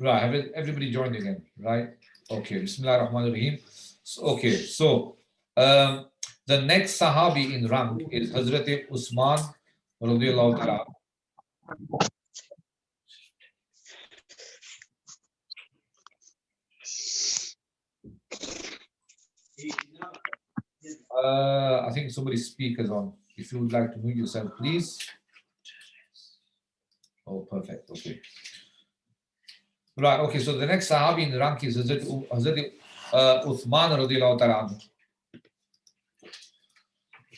Right, have everybody joined again, right? Okay, Bismillah ar-Rahman ar-Rahim. So, um, the next Sahabi in rank is Hazrat Usman radiallahu ta'ala. I think somebody's speaker's on. If you would like to mute yourself, please. Oh, perfect. Okay. Right, okay, so the next Sahabi in the rank is Hazrat Uthman radiallahu ta'ala.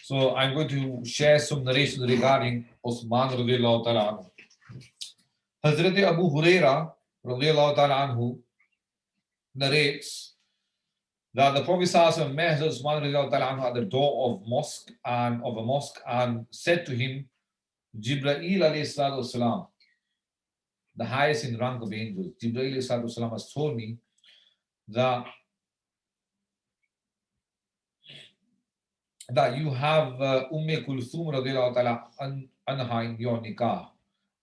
So I'm going to share some narrations regarding Uthman radiallahu ta'ala. Hazrat Abu Huraira radiallahu ta'ala anhu narrates that the Prophet ﷺ met Hazrat Uthman radiallahu ta'ala anhu at the door of a mosque and said to him, Jibreel alayhi salatu wasalam, the highest in rank of angels, Jibreel alayhi salatu wasalam has told me that you have Kulthum radiallahu ta'ala anha in your nikah,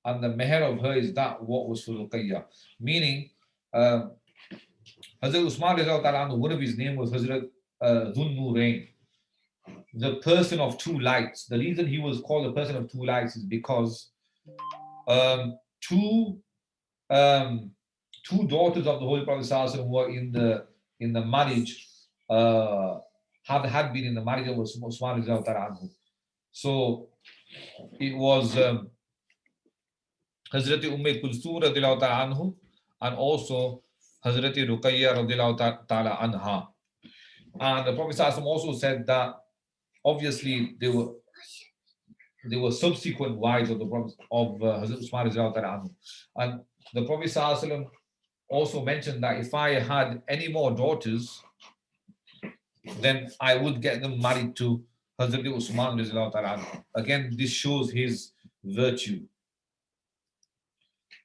and the meher of her is that what was for Ruqayya. Meaning, Hazrat Usman radiallahu ta'ala anhu, one of his name was Hazrat Dhun Nurain, the person of two lights. The reason he was called the person of two lights is because two daughters of the Holy Prophet ﷺ were in the marriage, had been in the marriage of Usman radiallahu ta'ala anhu. So it was Hazrat Kulthum radiallahu ta'ala anhu and also Hazrat Ruqayya radiallahu ta'ala anha. And the Prophet ﷺ also said that obviously they were subsequent wives of the Prophet of Hazrat Usman radiallahu ta'ala anhu. And the Prophet ﷺ also mentioned that if I had any more daughters, then I would get them married to Hazrat Usman radiallahu ta'ala anhu. Again, this shows his virtue.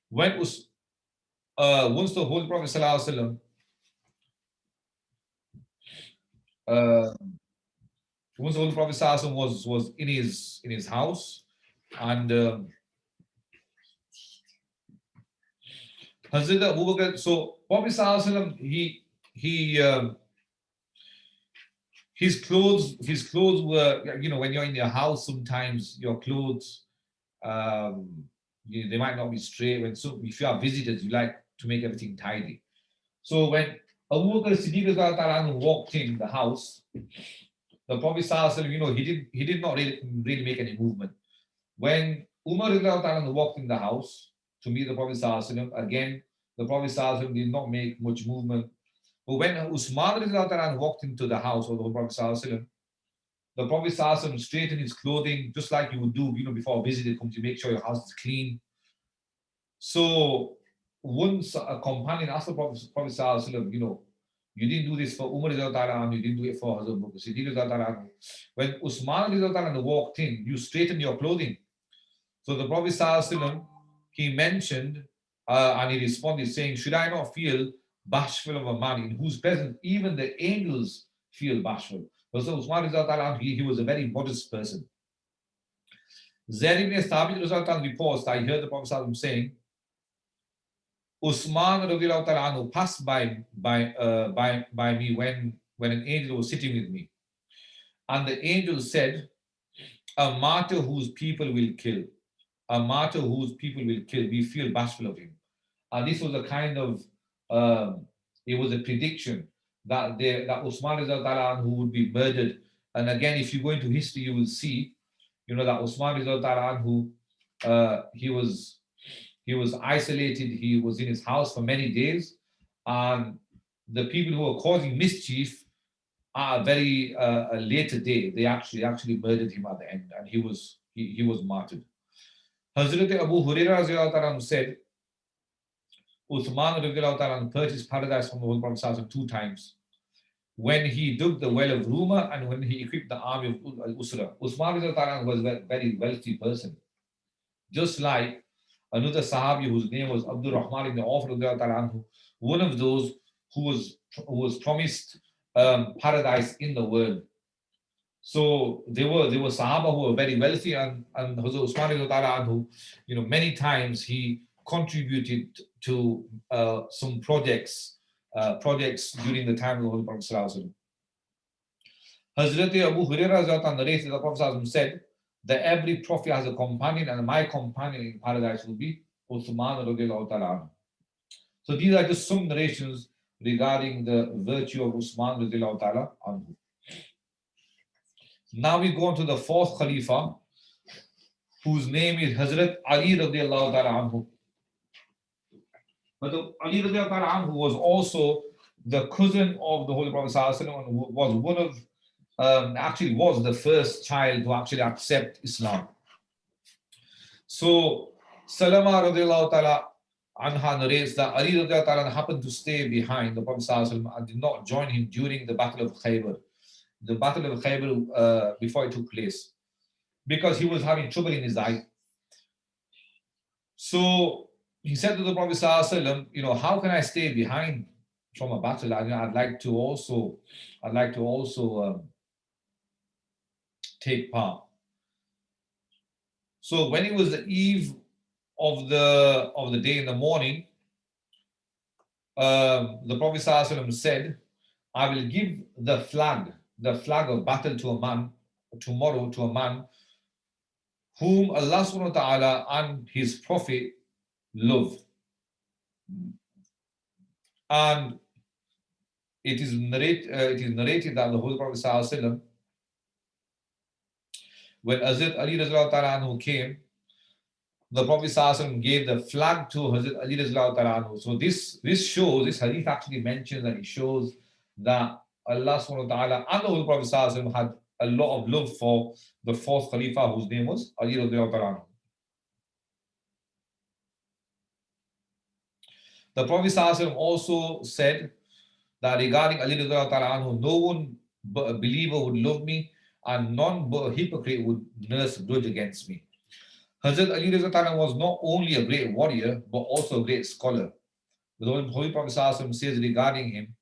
Once the Holy Prophet ﷺ once the Holy Prophet ﷺ was in his house, and Hazrat Abu Bakr, so Prophet ﷺ, his clothes were, when you're in your house, sometimes your clothes they might not be straight. If you have visitors, you like to make everything tidy. So when Abu Bakr Siddiq walked in the house, the Prophet ﷺ, he did not really make any movement. When Umar walked in the house to meet the Prophet ﷺ, again, the Prophet ﷺ did not make much movement. But when Usman walked into the house of the Prophet ﷺ, the Prophet ﷺ straightened his clothing just like you would do, before a visitor comes to make sure your house is clean. So once a companion asked the Prophet ﷺ, you didn't do this for Umar, you didn't do it for Hazrat Abu Bakr. When Usman walked in, you straightened your clothing. So the Prophet ﷺ, he mentioned and he responded saying, should I not feel bashful of a man in whose presence even the angels feel bashful? So Usman, he was a very modest person. Zayd ibn Thabit reports that I heard the Prophet ﷺ saying, Usman passed by me when an angel was sitting with me, and the angel said, a martyr whose people will kill, we feel bashful of him. And this was a kind of it was a prediction that Usman who would be murdered. And again, if you go into history, you will see, that Usman who he was isolated. He was in his house for many days, and the people who were causing mischief at a very a later day, they actually murdered him at the end, and he was martyred. Hazrat Abu Hurairah said, Uthman purchased paradise from the Holy Prophet 2 times. When he dug the well of Ruma and when he equipped the army of Al-Usra. Uthman was a very wealthy person. Just like another Sahabi whose name was Abdul Rahman ibn Auf, one of those who was promised paradise in the world. So there were Sahaba who were very wealthy, and Hazrat Usman, many times he contributed to some projects during the time of the Holy Prophet Sallallahu Hazrat Abu Hurairah narrated the Prophet Sallallahu said that every prophet has a companion, and my companion in paradise will be Uthman radiallahu ta'ala. So these are just some narrations regarding the virtue of Uthman radiallahu ta'ala anhu. Now we go on to the fourth Khalifa, whose name is Hazrat Ali radiallahu ta'ala anhu. But Ali radiallahu ta'ala anhu was also the cousin of the Holy Prophet Sallallahu Alaihi Wasallam, and was one of actually was the first child to actually accept Islam. So Salama radiallahu ta'ala anha narrates that Ali radiallahu ta'ala happened to stay behind the Prophet ﷺ and did not join him during the Battle of Khaybar. The Battle of Khaybar before it took place, because he was having trouble in his eye. So he said to the Prophet ﷺ, how can I stay behind from a battle? I'd like to also take part. So when it was the eve of the day in the morning, the Prophet ﷺ said, I will give the flag of battle to a man tomorrow, to a man whom Allah subhanahu wa ta'ala and his Prophet love. And it is narrated that the Holy Prophet sallallahu alaihi wasallam, when Hazrat Ali radiallahu ta'ala anhu came, the Prophet sallallahu alaihi wasallam gave the flag to Hazrat Ali radiallahu ta'ala anhu. So this hadith actually mentions, and it shows that Allah subhanahu wa ta'ala and the Holy Prophet sallallahu alaihi wasallam had a lot of love for the fourth Khalifa, whose name was Ali radiallahu ta'ala anhu. The Prophet sallallahu alaihi wasallam also said that regarding Ali radiallahu ta'ala anhu, no one but a believer would love me, and none but a hypocrite would nurse grudge against me. Hazrat Ali radiallahu ta'ala was not only a great warrior, but also a great scholar. The Holy Prophet sallallahu alaihi wasallam says regarding him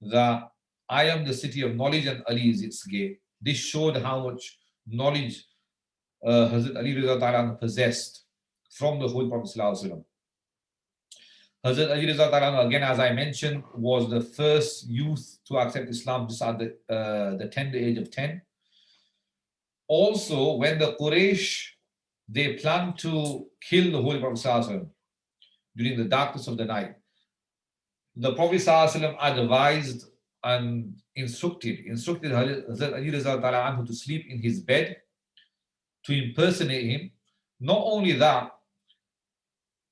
that I am the city of knowledge and Ali is its gate. This showed how much knowledge Hazrat Ali radiallahu ta'ala possessed from the Holy Prophet sallallahu alaihi wasallam. Hazrat Ali radiallahu ta'ala, again, as I mentioned, was the first youth to accept Islam just at the tender age of 10. Also, when the Quraysh, they planned to kill the Holy Prophet sallallahu alaihi wasallam during the darkness of the night, the Prophet sallallahu alaihi wasallam advised and instructed Hazrat Ali radiallahu ta'ala to sleep in his bed to impersonate him. Not only that,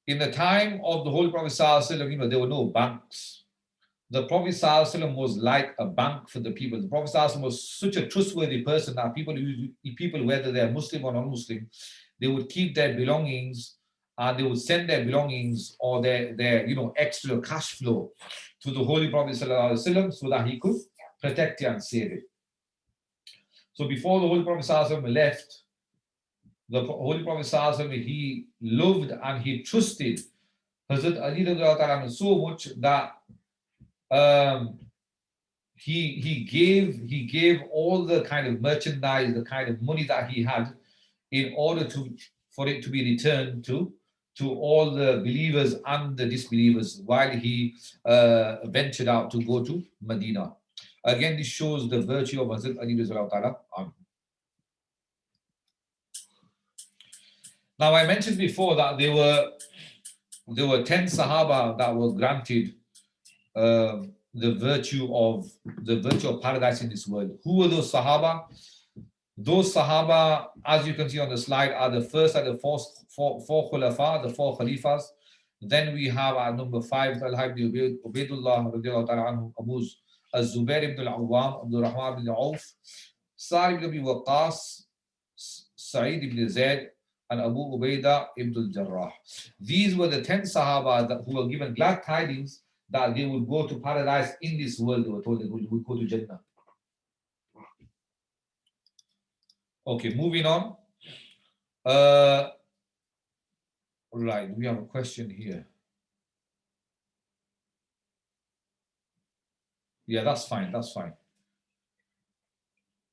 in the time of the Holy Prophet ﷺ, there were no banks. The Prophet ﷺ was like a bank for the people. The Prophet ﷺ was such a trustworthy person that people, whether they're Muslim or non-Muslim, they would keep their belongings, and they would send their belongings or their extra cash flow to the Holy Prophet ﷺ so that he could protect it and save it. So before the Holy Prophet ﷺ left, the Holy Prophet ﷺ, he loved and he trusted Hazrat Ali radiallahu ta'ala so much that he gave all the kind of merchandise, the kind of money that he had, in order for it to be returned to all the believers and the disbelievers while he ventured out to go to Medina. Again, this shows the virtue of Hazrat Ali radiallahu ta'ala. Now, I mentioned before that there were 10 Sahaba that were granted the virtue of paradise in this world. Who were those Sahaba? Those Sahaba, as you can see on the slide, are the first and the four Khulafa, the four Khalifas. Then we have at number 5, Talha ibn Ubaidullah radiallahu ta'ala anhu, Abu Az-Zubair ibn al-Awwam, Abdul Rahman ibn Auf, Sa'id ibn Abi Waqqas, Sa'id ibn Zayd, and Abu Ubaidah ibn al-Jarrah. These were the 10 Sahaba who were given glad tidings that they would go to paradise in this world. They were told they would go to Jannah. Okay, moving on. Right, we have a question here. Yeah, that's fine.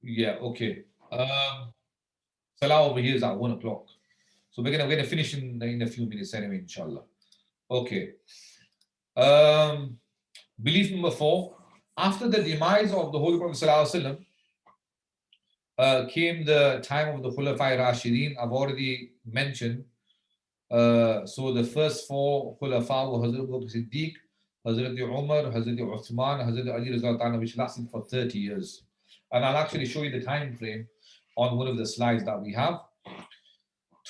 Yeah, okay. Salah over here is at 1 o'clock. So we're gonna finish in a few minutes anyway, inshallah. Okay. Belief number 4. After the demise of the Holy Prophet Sallallahu came the time of the Khulafai Rashideen. I've already mentioned. So the first 4 Khulafa were Hazrat Abu Bakr Siddiq, Hazrat Umar, Hazrat Uthman, Hazrat Ali Rizal Ta'ala, which lasted for 30 years. And I'll actually show you the time frame on one of the slides that we have.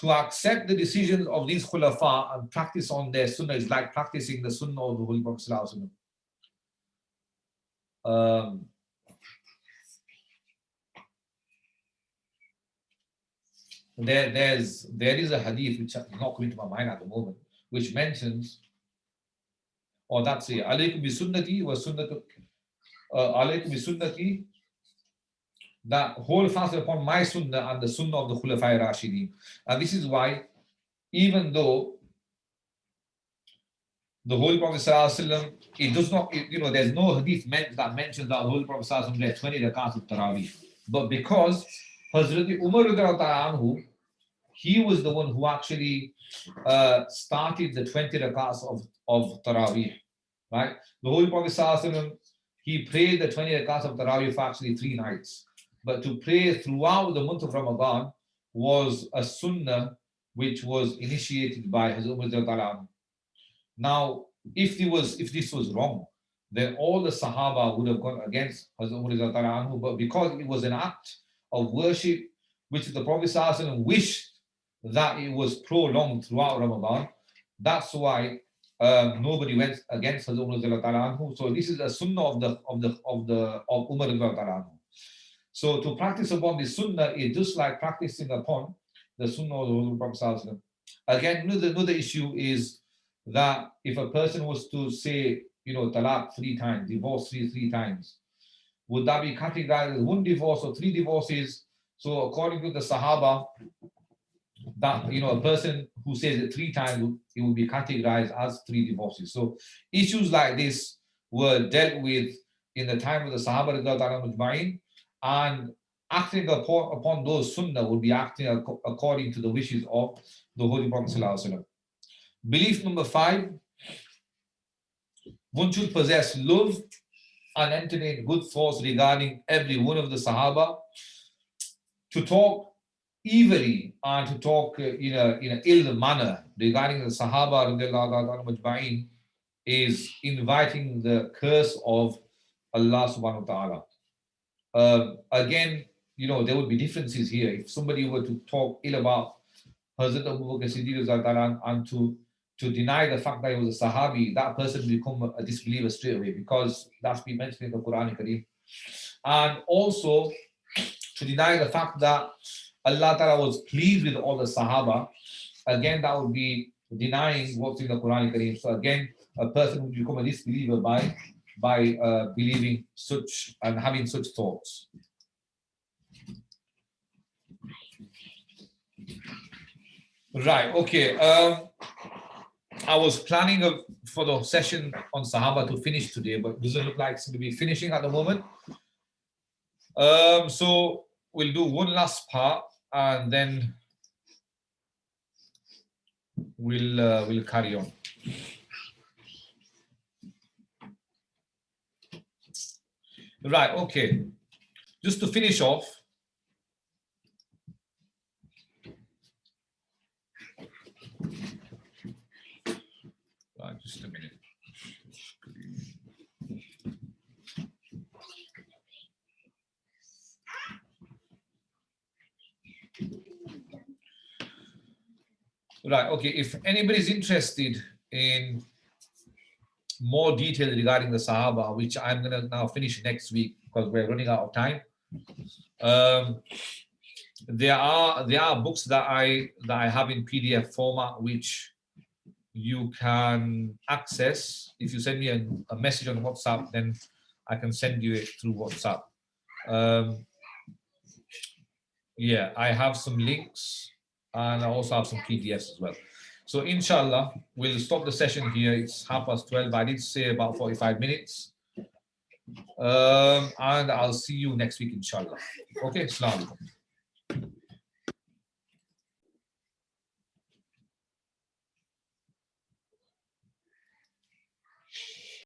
To accept the decisions of these Khulafa and practice on their Sunnah is like practicing the Sunnah of the Holy Prophet Sallallahu there is a hadith which is not coming to my mind at the moment, which mentions, or that's it, alaykum bi sunnati wa sunnatu, alaykum bi sunnati, that hold fast upon my sunnah and the sunnah of the Khulafai Rashideen. And this is why, even though the Holy Prophet Sallallahu, it does not, there's no hadith that mentions that the Holy Prophet Sallallahu led 20 rakats of Taraweeh. But because Hazrat Umar anhu, he was the one who actually started the 20 rakats of Taraweeh, right? The Holy Prophet Sallallahu, he prayed the 20 rakats of Taraweeh for actually 3 nights. But to pray throughout the month of Ramadan was a sunnah which was initiated by Hazrat Umar. Now, if this was wrong, then all the Sahaba would have gone against Hazrat Umar, but because it was an act of worship which the Prophet ﷺ wished that it was prolonged throughout Ramadan, that's why nobody went against Hazrat Umar. So this is a sunnah of Umar. So to practice upon this sunnah is just like practicing upon the sunnah of the Prophet. Again, another issue is that if a person was to say, talaq 3 times, divorce 3 times, would that be categorized as 1 divorce or 3 divorces? So according to the Sahaba, that a person who says it 3 times, it would be categorized as 3 divorces. So issues like this were dealt with in the time of the Sahaba, and acting upon those sunnah would be acting according to the wishes of the Holy Prophet. Belief number 5, one should possess love and entertain good thoughts regarding every one of the Sahaba. To talk evilly and to talk in an ill manner regarding the Sahaba is inviting the curse of Allah subhanahu wa ta'ala. Again, there would be differences here. If somebody were to talk ill about Hazrat Abu Bakr Siddiq and to deny the fact that he was a Sahabi, that person will become a disbeliever straight away, because that's been mentioned in the Quran Kareem. And also to deny the fact that Allah Ta'ala was pleased with all the Sahaba, again, that would be denying what's in the Quran Kareem. So again, a person would become a disbeliever by believing such and having such thoughts. Right, okay. I was planning for the session on Sahaba to finish today, but it doesn't look like it's going to be finishing at the moment. So we'll do one last part and then we'll carry on. Right, okay. Just to finish off, just a minute. Right, okay. If anybody is interested in more detail regarding the Sahaba, which I'm going to now finish next week because we're running out of time, there are books that I have in PDF format which you can access. If you send me a message on WhatsApp, then I can send you it through WhatsApp. Yeah, I have some links and I also have some PDFs as well. So inshallah, we'll stop the session here. It's 12:30. I did say about 45 minutes. And I'll see you next week, inshallah. Okay, Assalamu alaikum.